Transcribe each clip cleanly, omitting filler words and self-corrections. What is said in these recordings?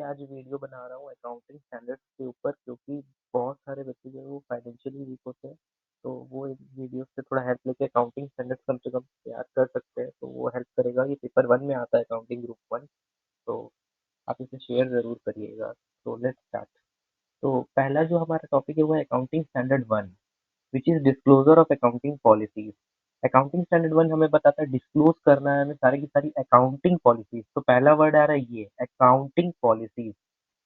आज वीडियो बना रहा हूँ अकाउंटिंग स्टैंडर्ड्स के ऊपर क्योंकि बहुत सारे बच्चे जो है वो फाइनेंशियली वीक होते हैं। तो वो एक वीडियो से थोड़ा हेल्प लेके अकाउंटिंग स्टैंडर्ड्स कम से कम तैयार कर सकते हैं, तो वो हेल्प करेगा। ये पेपर वन में आता है, अकाउंटिंग ग्रुप वन। तो आप इसे शेयर ज़रूर करिएगा। तो लेट्स स्टार्ट। तो पहला जो हमारा टॉपिक है वो है accounting standard one, which is disclosure of accounting policies. Accounting standard one हमें बताता है डिस्क्लोज करना है हमें सारी की सारी अकाउंटिंग पॉलिसीज। तो पहला वर्ड आ रहा है ये अकाउंटिंग पॉलिसीज।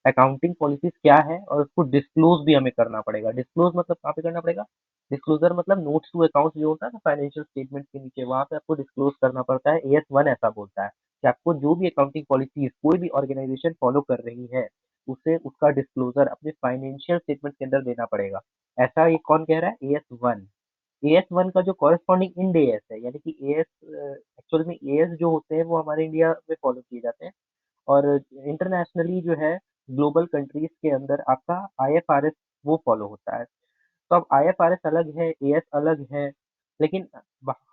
अकाउंटिंग पॉलिसीज क्या है और उसको डिस्क्लोज भी हमें करना पड़ेगा। डिस्क्लोज मतलब कहाँ पे करना पड़ेगा? डिस्क्लोजर मतलब नोट्स टू अकाउंट जो होता है ना फाइनेंशियल स्टेटमेंट के नीचे, वहां पे आपको डिस्क्लोज करना पड़ता है। एएस वन ऐसा बोलता है कि आपको जो भी अकाउंटिंग पॉलिसीज कोई भी ऑर्गेनाइजेशन फॉलो कर रही है उसे उसका डिस्क्लोजर अपने फाइनेंशियल स्टेटमेंट के अंदर देना पड़ेगा। ऐसा ये कौन कह रहा है? As one. एएस वन का जो कॉरेस्पॉन्डिंग इंड एएस है, यानी कि एएस एक्चुअल में एएस जो होते हैं वो हमारे इंडिया में फॉलो किए जाते हैं, और इंटरनेशनली जो है ग्लोबल कंट्रीज के अंदर आपका आईएफआरएस वो फॉलो होता है। तो अब आईएफआरएस अलग है, एएस अलग है, लेकिन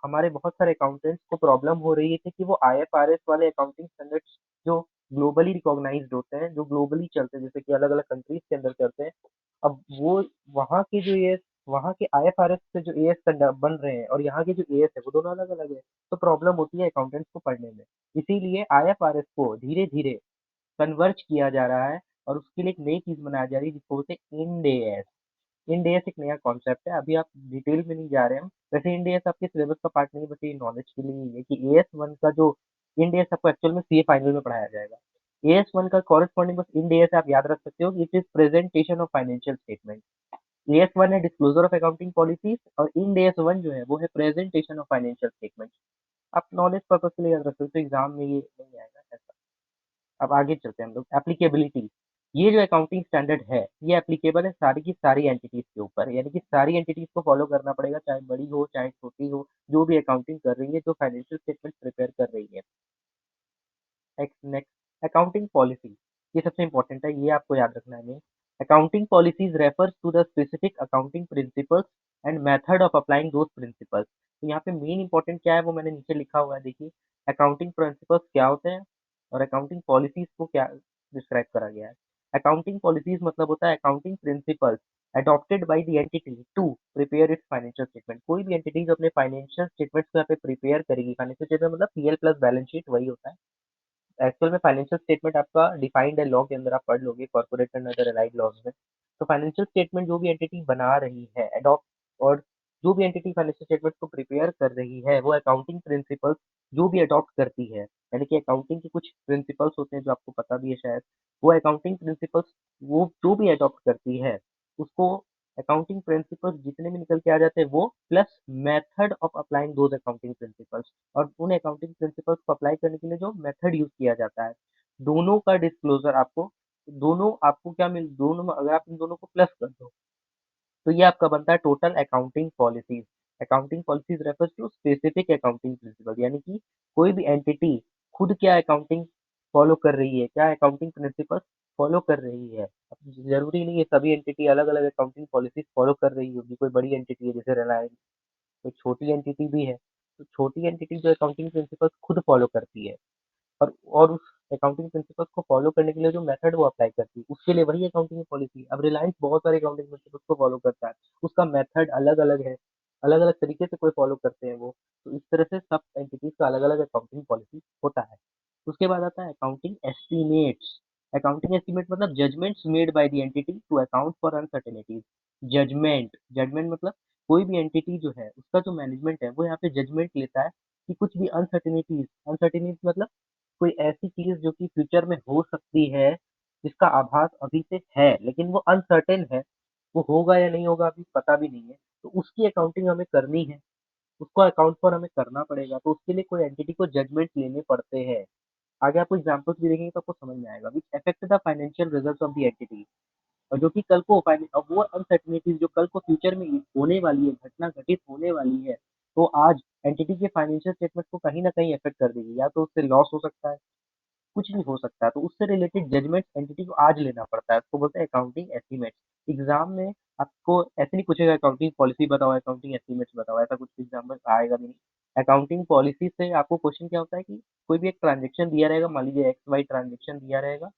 हमारे बहुत सारे अकाउंटेंट्स को प्रॉब्लम हो रही है कि वो आईएफआरएस वाले अकाउंटिंग स्टैंडर्ड्स जो ग्लोबली रिकॉग्नाइज्ड होते हैं, जो ग्लोबली चलते हैं, जैसे कि अलग अलग कंट्रीज के अंदर चलते हैं, अब वो वहाँ के जो एएस, वहाँ के आईएफआरएस से जो एएस बन रहे हैं और यहाँ के जो एएस है वो दोनों अलग अलग है। तो प्रॉब्लम होती है अकाउंटेंट्स को पढ़ने में। इसीलिए आईएफआरएस को धीरे धीरे कन्वर्ज किया जा रहा है और उसके लिए एक नई चीज बनाई जा रही है जिसको बोलते हैं इंड एएस। इंड एएस एक नया कॉन्सेप्ट है, अभी आप डिटेल में नहीं जा रहे हैं हम। वैसे इंड एएस आपके सिलेबस का पार्ट नहीं है, बस ये नॉलेज के लिए ही है कि एएस वन का जो इंड एएस आपको एक्चुअल में सीए फाइनल में पढ़ाया जाएगा। एएस वन का कॉरेस्पॉन्डिंग बस इंड एएस आप याद रख सकते हो कि it is presentation of financial statement. As one है डिस्क्लोजर ऑफ अकाउंटिंग पॉलिसीज और इंड एएस वन जो है वो है प्रेजेंटेशन ऑफ फाइनेंशियल स्टेटमेंट। आप नॉलेज पर्पज के लिए याद रख सकते हो, एग्जाम में ये नहीं आएगा ऐसा। अब आगे चलते हैं हम लोग एप्लीकेबिलिटी। ये जो अकाउंटिंग स्टैंडर्ड है ये एप्लीकेबल है सारी की सारी एंटिटीज के ऊपर, यानी कि सारी एंटिटीज को फॉलो करना पड़ेगा, चाहे बड़ी हो चाहे छोटी हो, जो भी अकाउंटिंग कर रही है, जो फाइनेंशियल स्टेटमेंट प्रिपेयर कर रही है। नेक्स्ट अकाउंटिंग पॉलिसी, ये सबसे इंपॉर्टेंट है, ये आपको याद रखना है। Accounting policies refers to the specific accounting principles and method of applying those principles. तो यहाँ पे मेन इंपॉर्टेंट क्या है वो मैंने नीचे लिखा हुआ है, देखिए। अकाउंटिंग प्रिंसिपल्स क्या होते हैं और अकाउंटिंग पॉलिसीज को क्या डिस्क्राइब करा गया है। अकाउंटिंग पॉलिसीज मतलब होता है accounting principles adopted by the entity to prepare its financial statement। कोई भी एंटिटी जो अपने फाइनेंशियल स्टेटमेंट्स को यहाँ पे प्रिपेयर करेगी, फाइनेंशियल स्टेटमेंट मतलब पीएल प्लस बैलेंस शीट वही होता है। एक्चुअल में फाइनेंशियल स्टेटमेंट आपका डिफाइंड है लॉ के अंदर, आप पढ़ लोगे corporate and other allied laws में। तो फाइनेंशियल स्टेटमेंट जो भी एंटिटी बना रही है अडॉप्ट, और जो भी एंटिटी फाइनेंशियल स्टेटमेंट को प्रिपेयर कर रही है वो अकाउंटिंग प्रिंसिपल्स जो भी अडॉप्ट करती है, यानी कि अकाउंटिंग के कुछ प्रिंसिपल्स होते हैं जो आपको पता भी है शायद, वो अकाउंटिंग प्रिंसिपल्स वो जो भी अडॉप्ट करती है उसको अकाउंटिंग प्रिंसिपल्स जितने भी निकल के आ जाते हैं वो plus method of applying those accounting principles, और उन अकाउंटिंग प्रिंसिपल्स को अप्लाई करने के लिए जो मेथड यूज किया जाता है, दोनों का डिस्क्लोजर आपको, दोनों आपको क्या मिल, दोनों में अगर आप इन दोनों को प्लस कर दो तो ये आपका बनता है total accounting policies. Accounting policies refers to specific accounting principle, यानी कि कोई भी एंटिटी खुद क्या अकाउंटिंग फॉलो कर रही है, क्या अकाउंटिंग प्रिंसिपल फॉलो कर रही है। अब जरूरी नहीं है सभी एंटिटी अलग अलग अकाउंटिंग पॉलिसीज फॉलो कर रही होगी, कोई बड़ी एंटिटी है जैसे रिलायंस, कोई छोटी एंटिटी भी है, तो छोटी एंटिटी जो अकाउंटिंग प्रिंसिपल्स खुद फॉलो करती है, और उस अकाउंटिंग प्रिंसिपल्स को फॉलो करने के लिए जो मेथड वो अप्लाई करती है उसके लिए वही अकाउंटिंग पॉलिसी। अब रिलायंस बहुत सारे अकाउंटिंग प्रिंसिपल्स को फॉलो करता है, उसका मेथड अलग अलग है, अलग अलग तरीके से कोई फॉलो करते हैं वो। तो इस तरह से सब एंटिटीज का अलग अलग अकाउंटिंग पॉलिसी होता है। उसके बाद आता है अकाउंटिंग एस्टिमेट्स। अकाउंटिंग एस्टिमेट मतलब judgements made by the entity to account for uncertainties. Judgement, judgement मतलब कोई भी एंटिटी जो है उसका जो मैनेजमेंट है वो यहाँ पे जजमेंट लेता है कि कुछ भी अनसर्टेनिटीज, अनसर्टेनिटीज मतलब कोई ऐसी चीज जो कि फ्यूचर में हो सकती है, जिसका आभास अभी से है लेकिन वो अनसर्टेन है, वो होगा या नहीं होगा अभी पता भी नहीं है, तो उसकी अकाउंटिंग हमें करनी है, उसको अकाउंट पर हमें करना पड़ेगा, तो उसके लिए कोई एंटिटी को जजमेंट लेने पड़ते हैं। आगे आपको एग्जाम्पल्स भी देखेंगे तो आपको समझ में आएगा, which affect the financial results of the entity. और जो कि कल को अब वो अनसर्टेनिटीज जो कल को फ्यूचर में होने वाली है, घटना घटित होने वाली है, तो आज एंटिटी के फाइनेंशियल स्टेटमेंट को कहीं ना कहीं इफेक्ट कर देगी, या तो उससे लॉस हो सकता है, कुछ भी हो सकता है, तो उससे रिलेटेड जजमेंट एंटिटी को आज लेना पड़ता है, उसको बोलते हैं अकाउंटिंग एस्टीमेट। एग्जाम में आपको ऐसे नहीं पूछेगा अकाउंटिंग पॉलिसी बताओ, अकाउंटिंग एस्टीमेट्स बताओ, ऐसा कुछ एग्जाम में आएगा भी नहीं। अकाउंटिंग पॉलिसी से आपको क्वेश्चन क्या होता है कि कोई भी एक ट्रांजेक्शन दिया रहेगा, मान लीजिए एक्स वाई ट्रांजेक्शन दिया रहेगा,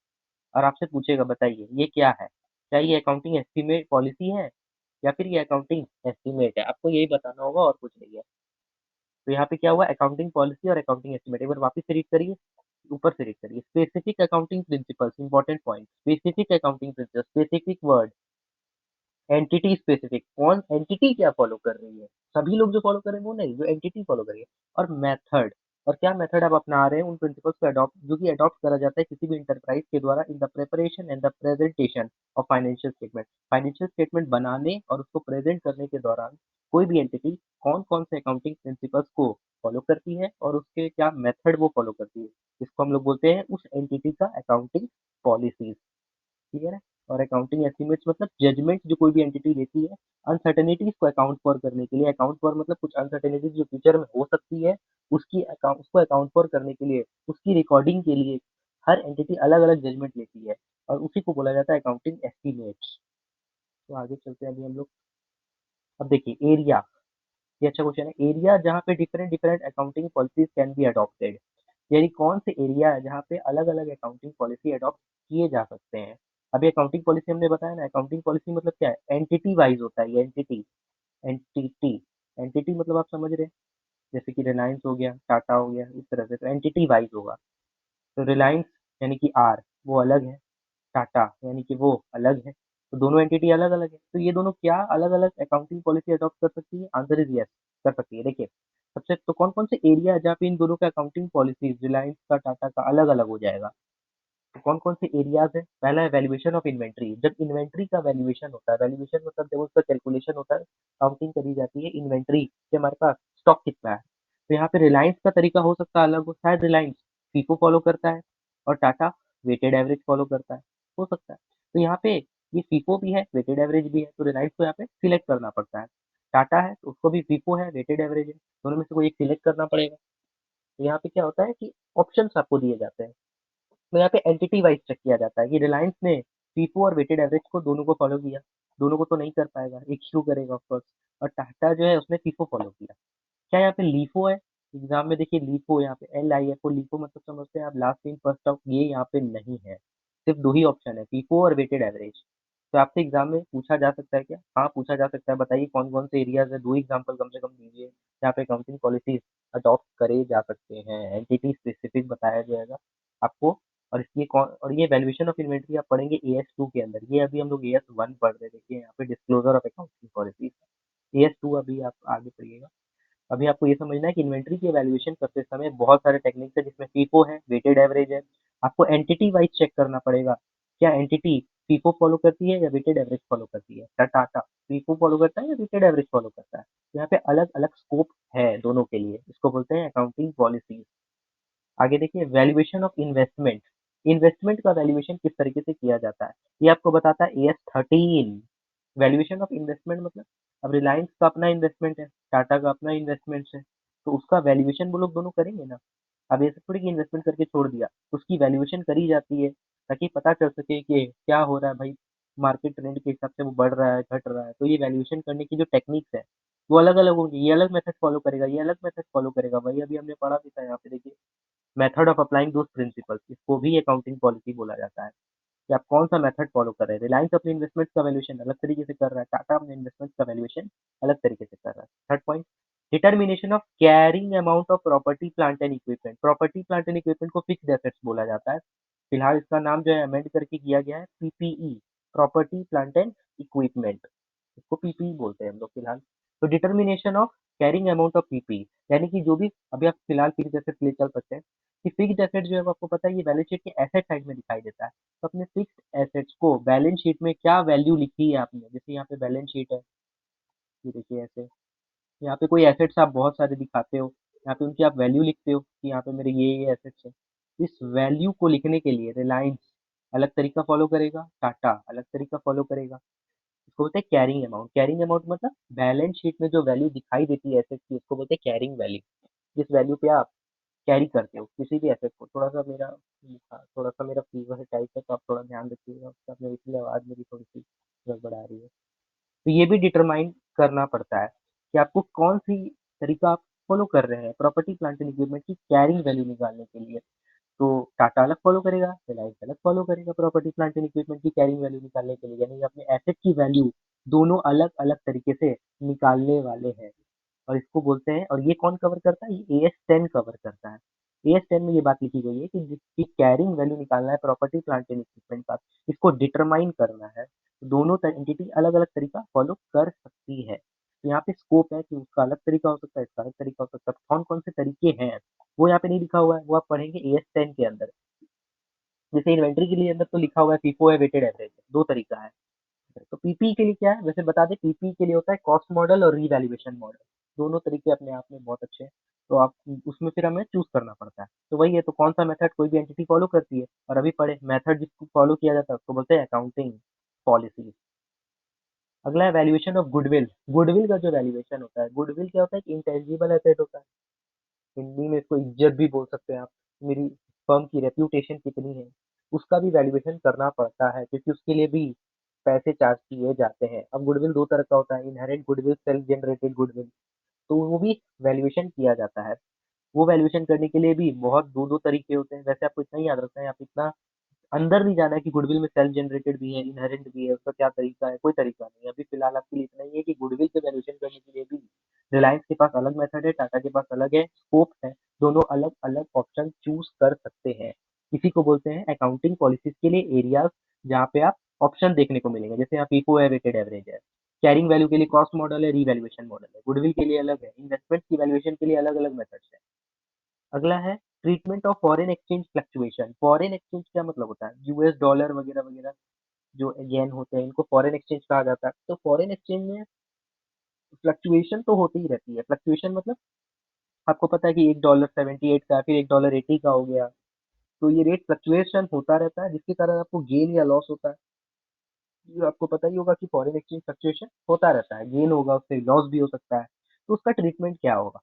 और आपसे पूछेगा बताइए ये क्या है? क्या ये अकाउंटिंग एस्टीमेट पॉलिसी है या फिर ये अकाउंटिंग एस्टीमेट है? आपको यही बताना होगा और कुछ नहीं है। तो यहाँ पे क्या हुआ, अकाउंटिंग पॉलिसी और अकाउंटिंग एस्टीमेट। एक बार वापस से रीड करिए, ऊपर से रीड करिए। Specific accounting principles, important point, specific accounting principles, specific word, entity specific, कौन एंटिटी क्या फॉलो कर रही है, सभी लोग जो फॉलो कर रहे हैं वो नहीं, जो एंटिटी फॉलो कर रही है। और मेथड, और क्या मेथड आप अपना रहे हैं उन प्रिंसिपल्स को अडॉप्ट, जो कि अडॉप्ट करा जाता है किसी भी इंटरप्राइज के द्वारा in the preparation and the presentation of financial statement. Financial statement बनाने और उसको प्रेजेंट करने के दौरान कोई भी एंटिटी कौन कौन से अकाउंटिंग प्रिंसिपल्स को फॉलो करती है और उसके क्या मेथड वो फॉलो करती है, इसको हम लोग बोलते हैं उस एंटिटी का अकाउंटिंग पॉलिसीज। क्लियर है? और अकाउंटिंग एस्टिमेट्स मतलब जजमेंट जो कोई भी एंटिटी लेती है अनसर्टेनिटीज को अकाउंट फॉर करने के लिए। अकाउंट फॉर मतलब कुछ अनसर्टेनिटीज जो फ्यूचर में हो सकती है, उसकी अकाउंट उसको अकाउंट फॉर करने के लिए, उसकी रिकॉर्डिंग के लिए हर एंटिटी अलग अलग जजमेंट लेती है और उसी को बोला जाता है अकाउंटिंग एस्टिमेट्स। तो आगे चलते हैं अभी हम लोग। अब देखिए एरिया, ये अच्छा क्वेश्चन है। एरिया जहाँ पे different different accounting policies can be adopted, यानी कौन से एरिया है जहाँ पे अलग अलग अकाउंटिंग पॉलिसी अडॉप्ट किए जा सकते हैं। अभी अकाउंटिंग पॉलिसी हमने बताया ना, अकाउंटिंग पॉलिसी मतलब क्या है, एंटिटी वाइज होता है ये, एंटिटी, एंटिटी, एंटिटी मतलब आप समझ रहे हैं, जैसे कि रिलायंस हो गया, टाटा हो गया, इस तरह से तो एंटिटी वाइज होगा। तो रिलायंस यानी कि आर वो अलग है, टाटा यानी कि वो अलग है, तो दोनों एंटिटी अलग अलग है। तो ये दोनों क्या अलग अलग अकाउंटिंग पॉलिसी अडॉप्ट कर सकती है? आंसर इज यस, कर सकती है। देखिए सबसे तो कौन कौन से एरिया है जहाँ पे इन दोनों का अकाउंटिंग पॉलिसी रिलायंस का टाटा का अलग अलग हो जाएगा? तो कौन कौन से एरियाज है? पहला है वैल्यूएशन ऑफ इन्वेंट्री। जब इन्वेंट्री का वैल्यूएशन होता है, वैल्यूएशन मतलब जब उसका कैलकुलेशन होता है, काउंटिंग करी जाती है इन्वेंट्री कि हमारे पास स्टॉक कितना है। तो यहाँ पे रिलायंस का तरीका हो सकता है अलग हो, शायद रिलायंस फीफो फॉलो करता है और टाटा वेटेड एवरेज फॉलो करता है, हो सकता है। तो यहाँ पे ये फीफो भी है, वेटेड एवरेज भी है, तो रिलायंस को यहाँ पे सिलेक्ट करना पड़ता है। टाटा है तो उसको भी फीफो है, वेटेड एवरेज है, दोनों में से कोई एक सिलेक्ट करना पड़ेगा। तो यहाँ पे क्या होता है कि ऑप्शंस आपको दिए जाते हैं, तो यहाँ पे एंटिटी वाइज चेक किया जाता है कि रिलायंस ने फीफो और वेटेड एवरेज को दोनों को फॉलो किया, दोनों को तो नहीं कर पाएगा, एक शुरू करेगा ऑफकोर्स। और टाटा जो है उसने फीफो फॉलो किया। क्या यहाँ पे लीफो है? एग्जाम में देखिए लीफो, यहाँ पे LIFO, लीफो मतलब समझते हैं आप लास्ट इन फर्स्ट आउट, ये यहाँ पे नहीं है। सिर्फ दो ही ऑप्शन है, फीफो और वेटेड एवरेज। तो आपसे एग्जाम में पूछा जा सकता है क्या? हाँ पूछा जा सकता है, बताइए कौन कौन से एरियाज है, दो एग्जाम्पल कम से कम दीजिए जहाँ पे अकाउंटिंग पॉलिसीज अडॉप्ट करे जा सकते हैं, एंटिटी स्पेसिफिक बताया जाएगा आपको। और इसकी कौन, और ये वैल्यूएशन ऑफ इन्वेंट्री आप पढ़ेंगे AS2 के अंदर, ये अभी हम लोग AS1 पढ़ रहे हैं, देखिए यहाँ पे disclosure of accounting policies, AS2 अभी आप आगे पढ़िएगा। अभी आपको ये समझना है कि इन्वेंट्री की वैल्यूएशन करते समय बहुत सारे टेक्निक्स है, जिसमें फीफो है, वेटेड एवरेज है। आपको एंटिटी वाइज चेक करना पड़ेगा, क्या एंटिटी फीफो फॉलो करती है या वेटेड एवरेज फॉलो करती है। टाटा फीफो फॉलो करता है या वेटेड एवरेज फॉलो करता है। यहाँ पे अलग अलग स्कोप है दोनों के लिए, इसको बोलते हैं अकाउंटिंग पॉलिसी। आगे देखिए वैल्यूएशन ऑफ इन्वेस्टमेंट, इन्वेस्टमेंट का वैल्यूएशन किस तरीके से किया जाता है, ये आपको बताता है AS13। वैल्यूएशन ऑफ इन्वेस्टमेंट मतलब, अब रिलायंस का अपना इन्वेस्टमेंट है, टाटा का अपना इन्वेस्टमेंट है, तो उसका वैल्यूएशन वो लोग दोनों करेंगे ना। अब ऐसे थोड़ी कि इन्वेस्टमेंट करके छोड़ दिया, उसकी वैल्यूएशन करी जाती है ताकि पता चल सके कि क्या हो रहा है भाई, मार्केट ट्रेंड के हिसाब से वो बढ़ रहा है घट रहा है। तो ये वैल्यूएशन करने की जो टेक्निक्स है वो अलग अलग होंगी, ये अलग मेथड फॉलो करेगा, ये अलग मेथड फॉलो करेगा। वही अभी हमने पढ़ा भी था, यहाँ पे देखिए method of applying those principles, इसको भी अकाउंटिंग पॉलिसी बोला जाता है कि आप कौन सा मेथड फॉलो कर रहे हैं। रिलायंस अपने इन्वेस्टमेंट का वैल्यूएशन अलग तरीके से कर रहा है, टाटा अपने इन्वेस्टमेंट का वैल्यूएशन अलग तरीके से कर रहा है। Third point, determination of carrying amount of property plant and equipment. Property plant and equipment को फिक्स्ड एसेट्स बोला जाता है, फिलहाल इसका नाम जो है अमेंड करके किया गया है PPE, property plant and equipment, इसको PPE बोलते हैं हम लोग फिलहाल। तो determination of carrying amount of PPE, यानी कि जो भी अभी आप फिलहाल फिक्स्ड एसेट्स ले चल सकते हैं कि फिक्स्ड एसेट जो है वो आपको पता है ये बैलेंस शीट के एसेट साइड में दिखाई देता है। तो अपने फिक्स्ड एसेट्स को बैलेंस शीट में क्या वैल्यू लिखी है आपने, जैसे यहाँ पे बैलेंस शीट है, ये देखिए ऐसे, यहाँ पे कोई एसेट्स आप बहुत सारे दिखाते हो, यहाँ पे उनकी आप वैल्यू लिखते हो कि यहाँ पे मेरे ये एसेट्स है। इस वैल्यू को लिखने के लिए रिलायंस अलग तरीका फॉलो करेगा, टाटा अलग तरीका फॉलो करेगा। इसको बोलते हैं कैरिंग अमाउंट। कैरिंग अमाउंट मतलब बैलेंस शीट में जो वैल्यू दिखाई देती है एसेट की, उसको बोलते हैं कैरिंग वैल्यू। जिस वैल्यू पे आप कैरी करते हो किसी भी एसेट को, थोड़ा सा मेरा फीवर है टाइप है, तो आप थोड़ा ध्यान रखिएगा उसका, अपने इसलिए आवाज़ मेरी थोड़ी सी गड़बड़ आ रही है। तो ये भी डिटरमाइन करना पड़ता है कि आपको कौन सी तरीका आप फॉलो कर रहे हैं प्रॉपर्टी प्लांट एंड इक्विपमेंट की कैरिंग वैल्यू निकालने के लिए। तो टाटा अलग फॉलो करेगा, रिलायंस अलग फॉलो करेगा प्रॉपर्टी प्लांट एंड इक्विपमेंट की कैरिंग वैल्यू निकालने के लिए, यानी अपने एसेट की वैल्यू दोनों अलग अलग तरीके से निकालने वाले हैं। और इसको बोलते हैं, और ये कौन कवर करता है, ये AS10 कवर करता है। AS10 में ये बात लिखी गई है कि जिसकी कैरिंग वैल्यू निकालना है प्रॉपर्टी प्लांट एंड इक्विपमेंट का, इसको डिटरमाइन करना है, तो दोनों एंटिटी अलग अलग तरीका फॉलो कर सकती है। तो यहाँ पे स्कोप है कि उसका अलग तरीका हो सकता है, इसका अलग तरीका हो सकता है, कौन कौन से तरीके हैं वो यहाँ पे नहीं लिखा हुआ है, वो आप पढ़ेंगे AS10 के अंदर। जैसे इन्वेंट्री के लिए अंदर तो लिखा हुआ है फीफो है, वेटेड एवरेज है, दो तरीका है। तो पीपी के लिए क्या है, वैसे बता दें, पीपी के लिए होता है कॉस्ट मॉडल और रीवैल्यूएशन मॉडल। दोनों तरीके अपने आप में बहुत अच्छे हैं। तो आप उसमें फिर हमें चूज करना पड़ता है। तो वही है, तो कौन सा मेथड कोई भी एंटिटी फॉलो करती है, और अभी पढ़े मेथड जिसको फॉलो किया जाता है उसको बोलते हैं अकाउंटिंग पॉलिसी। अगला है वैल्यूएशन ऑफ गुडविल। गुडविल का जो वैल्यूएशन होता है, गुडविल क्या होता है, इंटेंजिबल एसेट होता है। हिंदी में इसको इज्जत भी बोल सकते हैं आप। मेरी फर्म की रेप्यूटेशन कितनी है, उसका भी वैल्यूएशन करना पड़ता है, क्योंकि उसके लिए भी पैसे चार्ज किए जाते हैं। अब गुडविल दो तरह का होता है, inherent goodwill, self generated goodwill. तो वो भी वैल्यूएशन किया जाता है। वो वैल्यूएशन करने के लिए भी बहुत दो दो तरीके होते हैं। वैसे आपको इतना ही याद रखना है, आप इतना अंदर नहीं जाना है कि गुडविल में सेल्फ जनरेटेड भी है, इनहेरेंट भी है, उसका क्या तरीका है, कोई तरीका नहीं है। अभी फिलहाल आपके लिए इतना ही है कि गुडविल के वैल्यूएशन करने के लिए भी रिलायंस के पास अलग मेथड है, टाटा के पास अलग है, स्कोप है, दोनों अलग अलग ऑप्शन चूज कर सकते हैं। इसी को बोलते हैं अकाउंटिंग पॉलिसीज के लिए एरियाज, जहाँ पे आप ऑप्शन देखने को मिलेंगे। जैसे यहाँ पीपो है, वेटेड एवरेज है, कैरिंग वैल्यू के लिए कॉस्ट मॉडल है, रीवैल्यूएशन मॉडल है, गुडविल के लिए अलग है, इन्वेस्टमेंट की वैल्यूएशन के लिए अलग अलग मेथड्स है। अगला है treatment of foreign exchange fluctuation. Foreign exchange क्या मतलब होता है, यूएस डॉलर वगैरह वगैरह जो येन होते हैं, इनको फॉरेन एक्सचेंज कहा जाता है। तो फॉरेन एक्सचेंज में फ्लक्चुएशन तो होती ही रहती है। फ्लक्चुएशन मतलब आपको पता है कि $1 78 का, फिर $1 80 का हो गया। तो ये रेट फ्लक्चुएशन होता रहता है, जिसके कारण आपको गेन या लॉस होता है। ये आपको पता ही होगा कि फॉरेन एक्सचेंज फ्लक्चुएशन होता रहता है, गेन होगा उससे लॉस भी हो सकता है। तो उसका ट्रीटमेंट क्या होगा,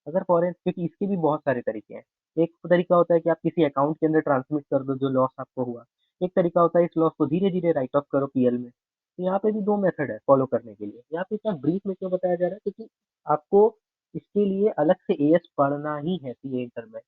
अगर फॉरेन, क्योंकि इसके भी बहुत सारे तरीके हैं। एक तरीका होता है कि आप किसी अकाउंट के अंदर ट्रांसमिट कर दो जो लॉस आपको हुआ। एक तरीका होता है इस लॉस को धीरे धीरे राइट ऑफ करो पीएल में। तो यहाँ पे भी दो मेथड है फॉलो करने के लिए। यहाँ पे इतना ब्रीफ में क्यों बताया जा रहा है, क्योंकि आपको इसके लिए अलग से एएस पढ़ना ही है सीए इंटर में।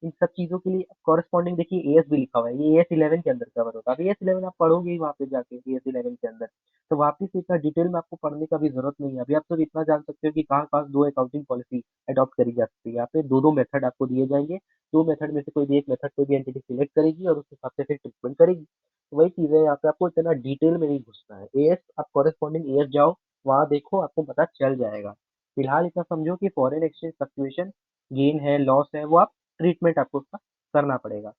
इन सब चीज़ों के लिए कॉरेस्पॉन्डिंग देखिए एएस भी लिखा हुआ है, ये एएस 11 के अंदर कवर होता है। अब एएस 11 आप पढ़ोगे ही वहाँ पे जाके एएस 11 के अंदर, तो वापिस इतना डिटेल में आपको पढ़ने का भी जरूरत नहीं है। अभी आप सिर्फ इतना जान सकते हो कि कहाँ कहाँ दो अकाउंटिंग पॉलिसी अडॉप्ट करी जा सकती है। यहाँ पे दो दो मेथड आपको दिए जाएंगे, दो मेथड में से कोई भी एक मेथड कोई भी एंटिटी सिलेक्ट करेगी और उस हिसाब से फिर ट्रीटमेंट करेगी। तो वही चीज़ है, यहाँ पे आपको इतना डिटेल में नहीं घुसना है। एएस आप कॉरेस्पॉन्डिंग एएस जाओ, वहाँ देखो, आपको पता चल जाएगा। फिलहाल इतना समझो कि फॉरेन एक्सचेंज फ्लक्चुएशन गेन है लॉस है, वो आप ट्रीटमेंट आपको उसका करना पड़ेगा।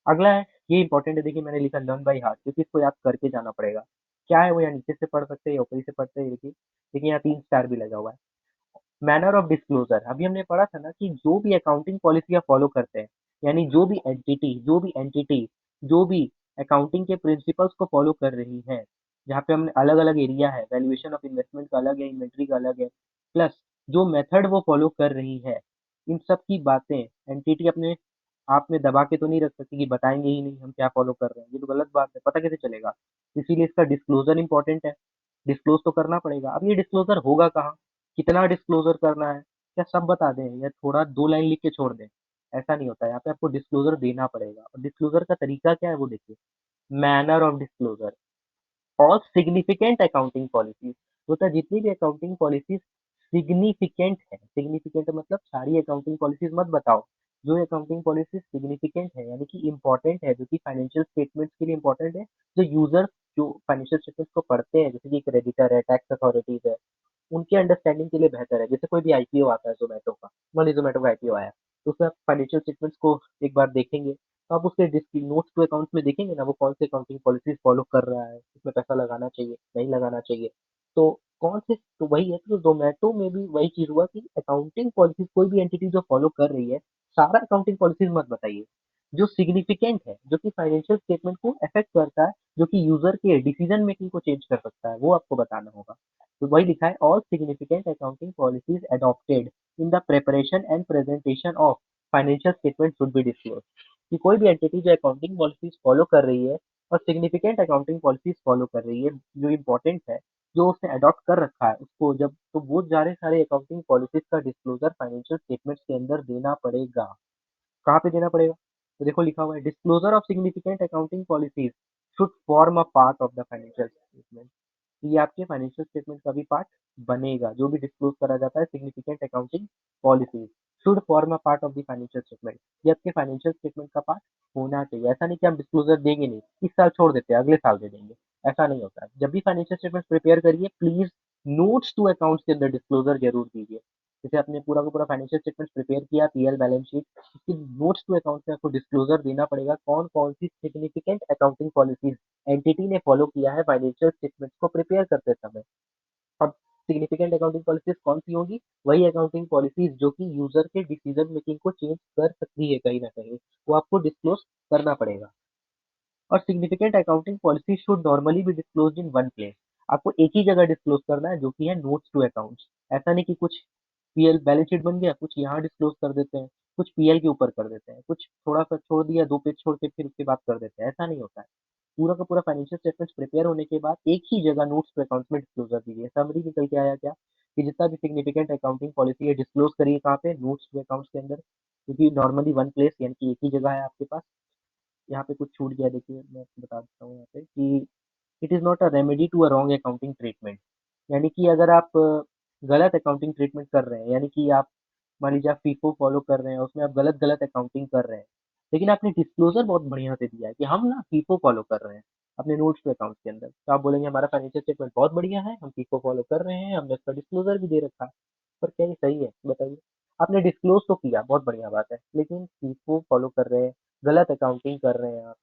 अगला है, ये इंपॉर्टेंट है, देखिए मैंने लिखा लर्न बाय हार्ट, क्योंकि इसको याद करके जाना पड़ेगा। क्या है वो, या नीचे से पढ़ सकते हैं या ऊपर से पढ़ते हैं। देखिए देखिए यहाँ 3 स्टार भी लगा हुआ है। मैनर ऑफ डिस्क्लोजर, अभी हमने पढ़ा था ना कि जो भी अकाउंटिंग पॉलिसी आप फॉलो करते हैं, यानी जो भी अकाउंटिंग के प्रिंसिपल्स को फॉलो कर रही है, जहाँ पे हमने अलग अलग एरिया है, वैल्यूएशन ऑफ इन्वेस्टमेंट का अलग है, इन्वेंट्री का अलग है, प्लस जो मेथड वो फॉलो कर रही है, इन सब की बातें एंटिटी अपने आप में दबा के तो नहीं रख सकती कि बताएंगे ही नहीं हम क्या फॉलो कर रहे हैं। ये तो गलत बात है, पता कैसे चलेगा। इसीलिए इसका डिस्क्लोजर इंपॉर्टेंट है, डिस्क्लोज तो करना पड़ेगा। अब ये डिस्क्लोजर होगा कहाँ, कितना डिस्क्लोजर करना है, क्या सब बता दें या थोड़ा 2 लाइन लिख के छोड़ दें, ऐसा नहीं होता है। यहाँ पे आपको डिस्क्लोजर देना पड़ेगा, और डिस्क्लोजर का तरीका क्या है वो देखिए। मैनर ऑफ डिस्क्लोजर, और सिग्निफिकेंट अकाउंटिंग पॉलिसीज, होता है जितनी भी अकाउंटिंग पॉलिसीज सिग्निफिकेंट है, सिग्निफिकेंट मतलब सारी अकाउंटिंग पॉलिसीज मत बताओ, जो अकाउंटिंग पॉलिसीज सिग्निफिकेंट है यानी कि इंपॉर्टेंट है, जो कि फाइनेंशियल स्टेटमेंट्स के लिए इंपॉर्टेंट है, जो यूजर्स जो फाइनेंशियल स्टेटमेंट्स को पढ़ते हैं, जैसे कि क्रेडिटर है, टैक्स अथॉरिटीज है, उनके अंडरस्टैंडिंग के लिए बेहतर है। जैसे कोई भी आईपीओ आता है जोमेटो का, मान लीजिए जोमेटो का आईपीओ आया, तो उसमें आप फाइनेंशियल स्टेटमेंट्स को एक बार देखेंगे, तो आप उसके नोट्स टू अकाउंट्स में देखेंगे ना, वो कौन से अकाउंटिंग पॉलिसीज फॉलो कर रहा है, उसमें पैसा लगाना चाहिए नहीं लगाना चाहिए। तो कौन से, तो वही है, तो जोमेटो में भी वही चीज हुआ कि अकाउंटिंग पॉलिसीज कोई भी एंटिटी जो फॉलो कर रही है, सारा अकाउंटिंग पॉलिसीज मत बताइए। जो सिग्निफिकेंट है, जो कि फाइनेंशियल स्टेटमेंट को अफेक्ट करता है, जो कि यूजर के डिसीजन मेकिंग को चेंज कर सकता है, वो आपको बताना होगा। तो वही लिखा है, all significant accounting policies adopted in the preparation and presentation of financial statement should be disclose. कि कोई भी एंटिटी जो अकाउंटिंग पॉलिसीज फॉलो कर रही है और सिग्निफिकेंट अकाउंटिंग पॉलिसीज फॉलो कर रही है, जो इंपॉर्टेंट है, जो उसने अडॉप्ट कर रखा है, उसको जब तो वो सारे सारे अकाउंटिंग पॉलिसीज का डिस्क्लोजर फाइनेंशियल स्टेटमेंट्स के अंदर देना पड़ेगा। कहाँ पे देना पड़ेगा, तो देखो लिखा हुआ है disclosure of significant accounting policies should form a part of the financial statement. ये आपके फाइनेंशियल स्टेटमेंट का भी पार्ट बनेगा। जो भी डिस्क्लोज करा जाता है significant accounting policies should form a part of the financial statement. ये आपके फाइनेंशियल स्टेटमेंट का पार्ट होना चाहिए। ऐसा नहीं कि हम डिस्क्लोजर देंगे नहीं, इस साल छोड़ देते हैं अगले साल दे देंगे, ऐसा नहीं होता है। जब भी फाइनेंशियल स्टेटमेंट प्रिपेयर करिए प्लीज नोट्स टू अकाउंट्स के अंदर डिस्क्लोजर जरूर दीजिए। जैसे आपने पूरा का पूरा फाइनेंशियल स्टेटमेंट प्रिपेयर किया, पीएल बैलेंस शीट, उसकी नोट्स टू अकाउंट में आपको डिस्क्लोजर देना पड़ेगा कौन कौन सी सिग्निफिकेंट अकाउंटिंग पॉलिसीज एंटिटी ने फॉलो किया है फाइनेंशियल स्टेटमेंट को प्रिपेयर करते समय। अब सिग्निफिकेंट अकाउंटिंग पॉलिसीज कौन सी होगी? वही अकाउंटिंग पॉलिसीज जो कि यूजर के डिसीजन मेकिंग को चेंज कर सकती है कहीं ना कहीं, वो आपको डिस्क्लोज करना पड़ेगा। और significant accounting policy should normally B disclosed in one place. आपको एक ही जगह डिस्क्लोज करना है जो कि है नोट्स टू अकाउंट्स। ऐसा नहीं कि कुछ पीएल बैलेंस शीट बन गया, कुछ यहाँ डिस्क्लोज कर देते हैं, कुछ पीएल के ऊपर कर देते हैं, कुछ थोड़ा सा छोड़ दिया, 2 पेज छोड़ के फिर उसके बाद कर देते हैं, ऐसा नहीं होता है। पूरा का पूरा फाइनेंशियल स्टेटमेंट्स प्रिपेयर होने के बाद एक ही जगह नोट्स टू अकाउंट्स में डिस्क्लोजर दीजिए। समरी निकल के आया क्या कि जितना भी सिग्निफिकेंट अकाउंटिंग पॉलिसी है डिस्क्लोज करिए कहाँ पे? नोट्स टू अकाउंट्स के अंदर, क्योंकि नॉर्मली वन प्लेस यानी कि एक ही जगह है आपके पास। यहाँ पे कुछ छूट गया, देखिए मैं आपको बता देता हूँ यहाँ पे कि it is not a remedy to a wrong accounting treatment. यानी कि अगर आप गलत अकाउंटिंग ट्रीटमेंट कर रहे हैं, यानी कि आप मान लीजिए आप फीफो फॉलो कर रहे हैं, उसमें आप गलत गलत अकाउंटिंग कर रहे हैं, लेकिन आपने डिस्क्लोजर बहुत बढ़िया से दिया है कि हम ना फीफो फॉलो कर रहे हैं अपने नोट्स टू अकाउंट के अंदर, तो आप बोलेंगे हमारा फाइनेंशियल स्टेटमेंट बहुत बढ़िया है, हम फीफो फॉलो कर रहे हैं, हमने उसका डिस्क्लोजर भी दे रखा है। पर क्या ये सही है बताइए? आपने डिस्क्लोज तो किया, बहुत बढ़िया बात है, लेकिन फीफो फॉलो कर रहे हैं, गलत अकाउंटिंग कर रहे हैं आप।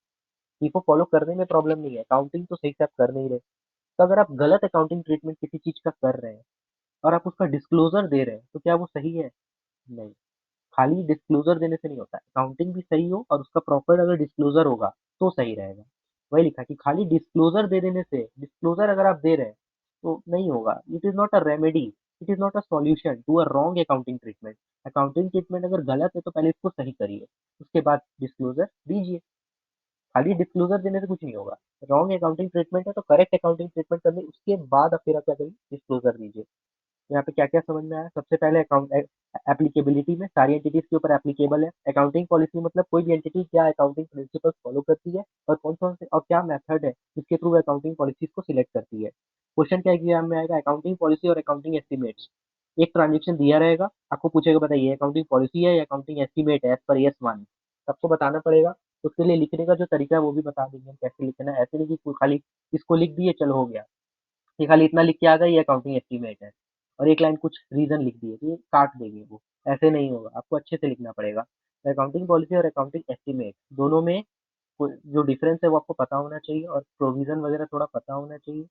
फीफो फॉलो करने में प्रॉब्लम नहीं है, अकाउंटिंग तो सही से आप कर नहीं रहे। तो अगर आप गलत अकाउंटिंग ट्रीटमेंट किसी चीज का कर रहे हैं और आप उसका डिस्क्लोजर दे रहे हैं, तो क्या वो सही है? नहीं। खाली डिस्क्लोजर देने से नहीं होता है, अकाउंटिंग भी सही हो और उसका प्रॉपर अगर डिस्क्लोजर होगा तो सही रहेगा। वही लिखा कि खाली डिस्क्लोजर दे देने से, डिस्क्लोजर अगर आप दे रहे हैं तो नहीं होगा। It is not a remedy, it is not a solution to a wrong accounting treatment. Accounting treatment अगर गलत है तो पहले इसको सही करिए, उसके बाद डिस्क्लोजर दीजिए। खाली डिस्क्लोजर देने से कुछ नहीं होगा। रॉन्ग अकाउंटिंग ट्रीटमेंट है तो करेक्ट अकाउंटिंग ट्रीटमेंट करनी, उसके बाद आप फिर आप क्या करिए? डिस्क्लोजर दीजिए। यहाँ पे क्या-क्या समझ में आया? सबसे पहले अकाउंट एप्लीकेबिलिटी में सारी एंटिटीज के ऊपर एप्लीकेबल है। अकाउंटिंग पॉलिसी मतलब कोई भी एंटिटी क्या अकाउंटिंग प्रिंसिपल्स फॉलो करती है और कौन-कौन से और क्या मेथड है जिसके थ्रू अकाउंटिंग पॉलिसीज को सिलेक्ट करती है। क्वेश्चन क्या एग्जाम में आएगा? अकाउंटिंग पॉलिसी और अकाउंटिंग एस्टिमेट्स। एक ट्रांजेक्शन दिया रहेगा, आपको पूछेगा बताइए अकाउंटिंग पॉलिसी है या अकाउंटिंग एस्टिमेट है एज पर एस वन। सबको बताना पड़ेगा। तो उसके लिए लिखने का जो तरीका है वो भी बता देंगे हम कैसे लिखना है। ऐसे नहीं कि खाली इसको लिख दिए चलो हो गया, ये खाली इतना लिख के आ गया ये अकाउंटिंग एस्टीमेट है और एक लाइन कुछ रीजन लिख दिए तो ये काट देंगे वो। ऐसे नहीं होगा, आपको अच्छे से लिखना पड़ेगा। अकाउंटिंग पॉलिसी और अकाउंटिंग एस्टीमेट दोनों में जो डिफरेंस है वो आपको पता होना चाहिए और प्रोविजन वगैरह थोड़ा पता होना चाहिए।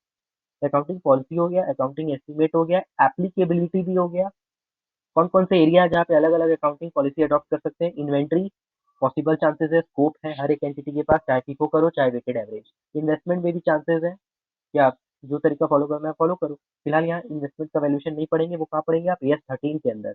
अकाउंटिंग पॉलिसी हो गया, अकाउंटिंग एस्टीमेट हो गया, एप्लीकेबिलिटी भी हो गया। कौन कौन से एरिया है जहाँ पे अलग अलग अकाउंटिंग पॉलिसी अडॉप्ट कर सकते हैं? इन्वेंट्री पॉसिबल चांसेस है, स्कोप है हर एक एंटिटी के पास, चाहे फीफो करो चाहे वेटेड एवरेज। इन्वेस्टमेंट में भी चांसेस है कि आप जो तरीका फॉलो करना है फॉलो करो। फिलहाल यहाँ इन्वेस्टमेंट का वैल्यूएशन नहीं पढ़ेंगे, वो कहाँ पढ़ेंगे आप? एस 13 के अंदर।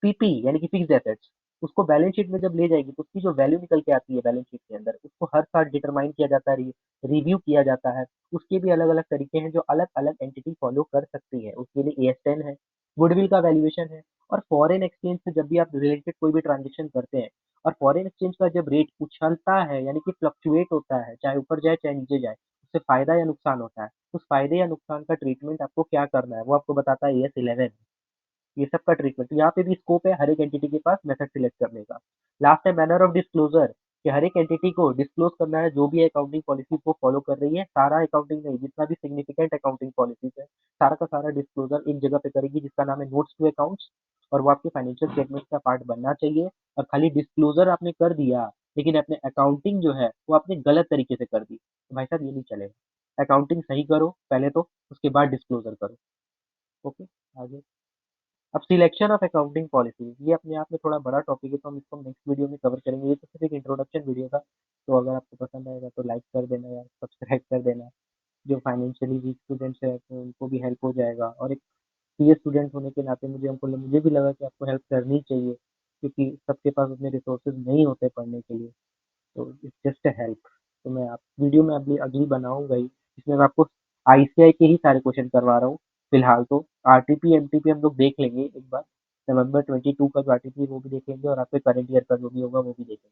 पीपी यानी कि फिक्स्ड एसेट्स, उसको बैलेंस शीट में जब ले जाएगी तो उसकी जो वैल्यू निकल के आती है बैलेंस शीट के अंदर, उसको हर साल डिटरमाइन किया जाता है, रिव्यू किया जाता है। उसके भी अलग अलग तरीके हैं जो अलग अलग एंटिटी फॉलो कर सकती है। उसके लिए एस 10 है। गुडविल का वैल्यूएशन है। और फॉरेन एक्सचेंज से जब भी आप रिलेटेड कोई भी ट्रांजेक्शन करते हैं और फॉरेन एक्सचेंज का जब रेट उछलता है यानी कि फ्लक्चुएट होता है, चाहे ऊपर जाए चाहे नीचे जाए, उससे फायदा या नुकसान होता है, उस फायदे या नुकसान का ट्रीटमेंट आपको क्या करना है वो आपको बताता है एस 11। ये सब का ट्रीटमेंट, तो यहाँ पे भी स्कोप है हर एक एंटिटी के पास मेथड सिलेक्ट करने का। लास्ट है मैनर ऑफ डिस्क्लोजर, कि हर एक एंटिटी को डिस्क्लोज करना है जो भी अकाउंटिंग पॉलिसी को फॉलो कर रही है। सारा अकाउंटिंग नहीं, जितना भी सिग्निफिकेंट अकाउंटिंग पॉलिसीज है सारा का सारा डिस्क्लोजर एक जगह पे करेगी जिसका नाम है नोट्स टू अकाउंट्स। और वो आपके फाइनेंशियल स्टेटमेंट का पार्ट बनना चाहिए। और खाली डिस्क्लोजर आपने कर दिया लेकिन अपने अकाउंटिंग जो है वो आपने गलत तरीके से कर दी, तो भाई साहब ये नहीं चलेगा। अकाउंटिंग सही करो पहले तो, उसके बाद डिस्क्लोजर करो। ओके, आगे। अब सिलेक्शन ऑफ अकाउंटिंग पॉलिसी, ये अपने आप में थोड़ा बड़ा टॉपिक है तो हम इसको नेक्स्ट वीडियो में कवर करेंगे। ये तो सिर्फ एक इंट्रोडक्शन वीडियो था, तो अगर आपको पसंद आएगा तो लाइक कर देना या सब्सक्राइब कर देना। जो फाइनेंशियली वीक स्टूडेंट्स हैं तो उनको भी हेल्प हो जाएगा। और एक सीए स्टूडेंट होने के नाते मुझे भी लगा कि आपको हेल्प करनी चाहिए, क्योंकि सबके पास उतने रिसोर्सेज नहीं होते पढ़ने के लिए। तो इट्स जस्ट अ हेल्प। तो मैं आप वीडियो में अगली अगली बनाऊंगा ही, इसमें मैं आपको आईसीआई के ही सारे क्वेश्चन करवा रहा हूँ। फिलहाल तो आरटीपी एमटीपी हम लोग देख लेंगे एक बार, नवंबर 22 का जो आरटीपी वो भी देख लेंगे और आपके करंट ईयर का जो भी होगा वो भी देखेंगे।